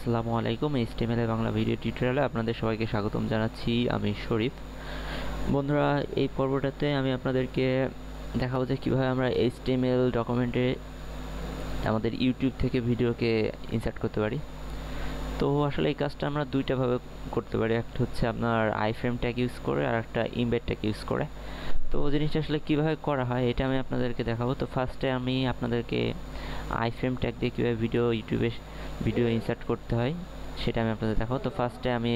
আসসালামু আলাইকুম। HTML Bangla video টিউটোরিয়ালে আপনাদের সবাইকে স্বাগতম জানাচ্ছি। আমি শরীফ। বন্ধুরা, এই পর্বটাতে আমি আপনাদেরকে দেখাবো যে কীভাবে আমরা এইচটিএমএল ডকুমেন্টে আমাদের ইউটিউব থেকে ভিডিওকে ইনসার্ট করতে পারি। তো আসলে এই কাজটা আমরা দুইটাভাবে করতে পারি। একটা হচ্ছে আপনার আইফ্রেম ট্যাগ ইউজ করে, আর একটা ইমবেড ট্যাগ ইউজ করে। তো জিনিসটা আসলে কীভাবে করা হয় এটা আমি আপনাদেরকে দেখাবো। তো ফার্স্টে আমি আপনাদেরকে আইফ্রেম ট্যাগ দিয়ে কীভাবে ইউটিউবে ভিডিও ইনসার্ট করতে হয় সেটা আমি আপনাদের দেখাবো। তো ফার্স্টে আমি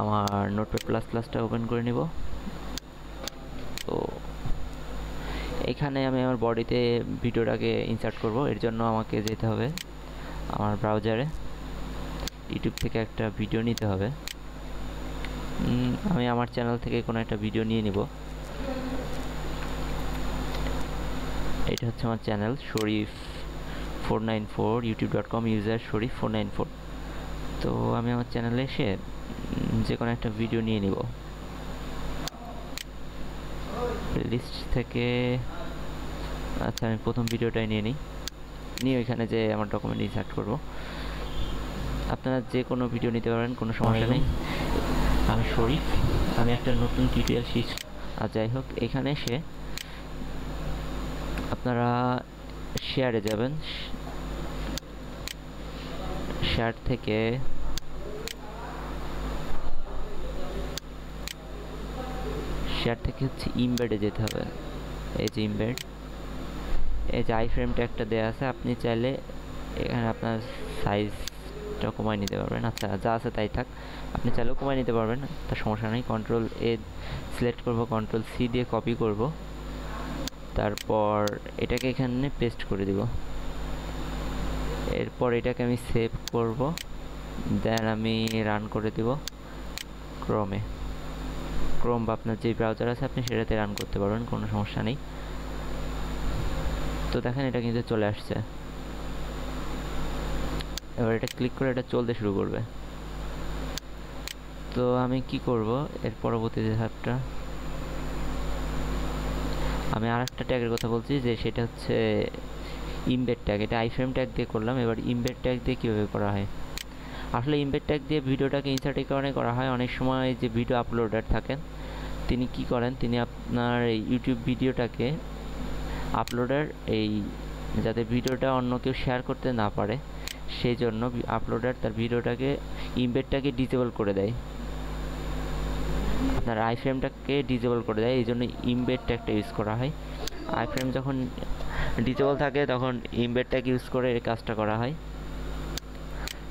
আমার নোটপ্যাড প্লাস প্লাসটা ওপেন করে নিব। তো এখানে আমি আমার বডিতে ভিডিওটাকে ইনসার্ট করব। এর জন্য আমাকে যেতে হবে আমার ব্রাউজারে, ইউটিউব থেকে একটা ভিডিও নিতে হবে। আমি আমার চ্যানেল থেকে কোনো একটা ভিডিও নিয়ে নিব। এটা হচ্ছে আমার চ্যানেল শরীফ 494 youtube.com ইউজার শরীফ 494। তো আমি আমার চ্যানেলে এসে যে কোনো একটা ভিডিও নিয়ে নিব লিস্ট থেকে। আচ্ছা, আমি প্রথম ভিডিওটাই নিয়ে ওইখানে যে আমার ডকুমেন্ট ইনসার্ট করব। আপনারা যে কোনো ভিডিও নিতে পারেন, কোনো সমস্যা নেই। আমি শরীফ, আমি একটা নতুন টিউটোরিয়াল শিখছি। আর যাই হোক, এখানে এসে আপনারা শেয়ারে যাবেন। শেয়ার থেকে হচ্ছে ইমবেডে যেতে হবে। এই যে ইমবেড, এই যে আইফ্রেম ট্যাগটা দেওয়া আছে। আপনি চাইলে এখানে আপনার সাইজটা কমায় নিতে পারবেন। আচ্ছা, যা আছে তাই থাক, আপনি চাইলেও কমায় নিতে পারবেন, তার সমস্যা নেই। কন্ট্রোল এ সিলেক্ট করব, কন্ট্রোল সি দিয়ে কপি করব, তারপর এটাকে এখানে পেস্ট করে দিব। এরপর এটাকে আমি সেভ করব, দেন আমি রান করে দিব ক্রোম বা আপনার যে ব্রাউজার আছে আপনি সেটাতে রান করতে পারবেন, কোনো সমস্যা নেই। তো দেখেন, এটা কিন্তু চলে আসছে। এবার এটা ক্লিক করে এটা চলতে শুরু করবে। তো আমি কি করব, এর পরবর্তী যে ধাপটা, আমি আর একটা ট্যাগের কথা বলছি, যে সেটা হচ্ছে ইমবেড ট্যাগ। এটা আইফ্রেম ট্যাগ দিয়ে করলাম। এবার ইমবেড ট্যাগ দিয়ে কীভাবে করা হয়। আসলে ইমবেড ট্যাগ দিয়ে ভিডিওটাকে ইনসার্ট এই কারণে করা হয়, অনেক সময় যে ভিডিও আপলোডার থাকেন তিনি কি করেন, তিনি আপনার এই ইউটিউব ভিডিওটাকে আপলোডার যাতে ভিডিওটা অন্য কেউ শেয়ার করতে না পারে, সেই জন্য আপলোডার তার ভিডিওটাকে ইমবেডটাকে ডিসেবল করে দেয়, আপনার আইফ্রেমটাকে ডিসেবল করে দেয়। এই জন্য ইমবেড ট্যাগটা ইউজ করা হয়। আইফ্রেম যখন ডিসেবল থাকে তখন ইমবেড ট্যাগ ইউজ করে এই কাজটা করা হয়।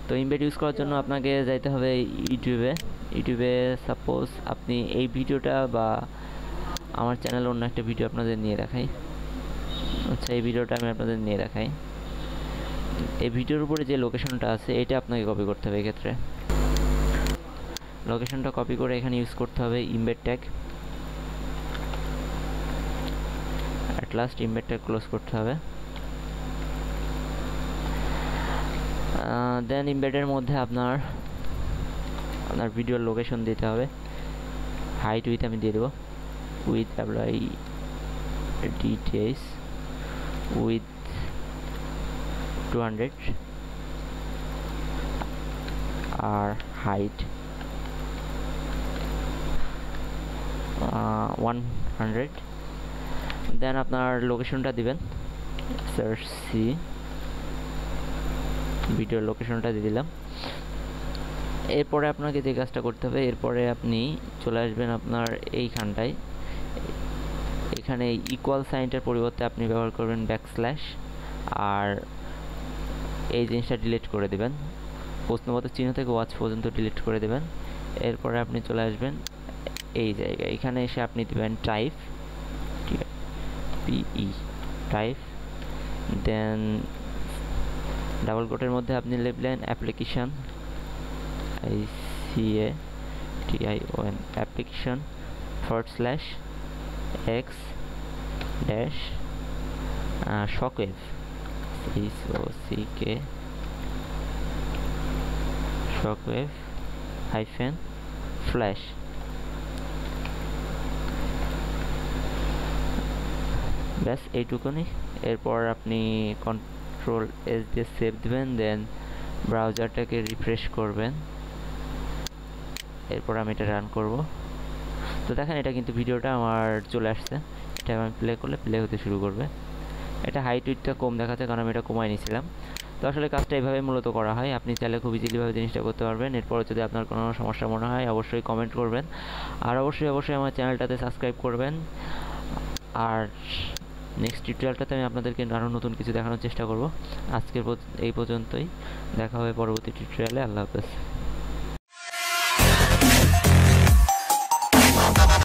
তো ইমবেড ইউজ করার জন্য আপনাকে যাইতে হবে ইউটিউবে। সাপোজ আপনি এই ভিডিওটা বা আমার চ্যানেলে অন্য একটা ভিডিও আপনাদের নিয়ে দেখাই। আচ্ছা, এই ভিডিওটা আমি আপনাদের নিয়ে দেখাই। এই ভিডিওর উপরে যে লোকেশনটা আছে এটা আপনাকে কপি করতে হবে। এক্ষেত্রে লোকেশনটা কপি করে এখানে ইউজ করতে হবে embed tag. At last embed tag close করতে হবে। দেন ইমবেডের মধ্যে আপনার ভিডিওর লোকেশন দিতে হবে। হাইট উইথ আমি দিয়ে দেবো, উইথ অ্যাপ্লাই ডিটেলস উইথ 200 আর হাইট 100। দেন আপনার লোকেশনটা দিবেন, সার্চ সি, ভিডিওর লোকেশনটা দিয়ে দিলাম। এরপরে আপনাকে যে কাজটা করতে হবে, এরপরে আপনি চলে আসবেন আপনার এইখানটায়। এখানে ইকুয়াল সাইনটার পরিবর্তে আপনি ব্যবহার করবেন ব্যাকস্ল্যাশ, আর এই জিনিসটা ডিলিট করে দেবেন। প্রশ্নবোধক চিহ্ন থেকে ওয়াচ পর্যন্ত ডিলিট করে দেবেন। এরপরে আপনি চলে আসবেন এই জায়গায়, এখানে এসে আপনি দেবেন টাইপ, ঠিক আছে, পিই টাইপ। দেন ডাবল কোটের মধ্যে আপনি লিখলেন application, ICATION application /x dash shockwave, SOCK shockwave hyphen flash. ব্যাস এইটুকুনি। এরপর আপনি Ctrl+S দিয়ে সেভ দেবেন, দেন ব্রাউজারটাকে রিফ্রেশ করবেন, এরপর আমি এটা রান করব। তো দেখেন এটা কিন্তু ভিডিওটা আমার চলে আসছে, এটা আমি প্লে করলে প্লে হতে শুরু করবে। এটা হাইট উইডটা কম দেখাচ্ছে কারণ আমি এটা কমাই নিয়েছিলাম। তো আসলে কাজটা এইভাবে মূলত করা হয়, আপনি চাইলে খুব ইজিলিভাবে জিনিসটা করতে পারবেন। এরপরে যদি আপনার কোনো সমস্যা মনে হয় অবশ্যই কমেন্ট করবেন, আর অবশ্যই আমার চ্যানেলটাতে সাবস্ক্রাইব করবেন। আর নেক্সট টিউটোরিয়ালটাতে আমি আপনাদেরকে আরও নতুন কিছু দেখানোর চেষ্টা করব। আজকের এই পর্যন্তই, দেখা হবে পরবর্তী টিউটোরিয়ালে। আল্লাহ হাফেজ।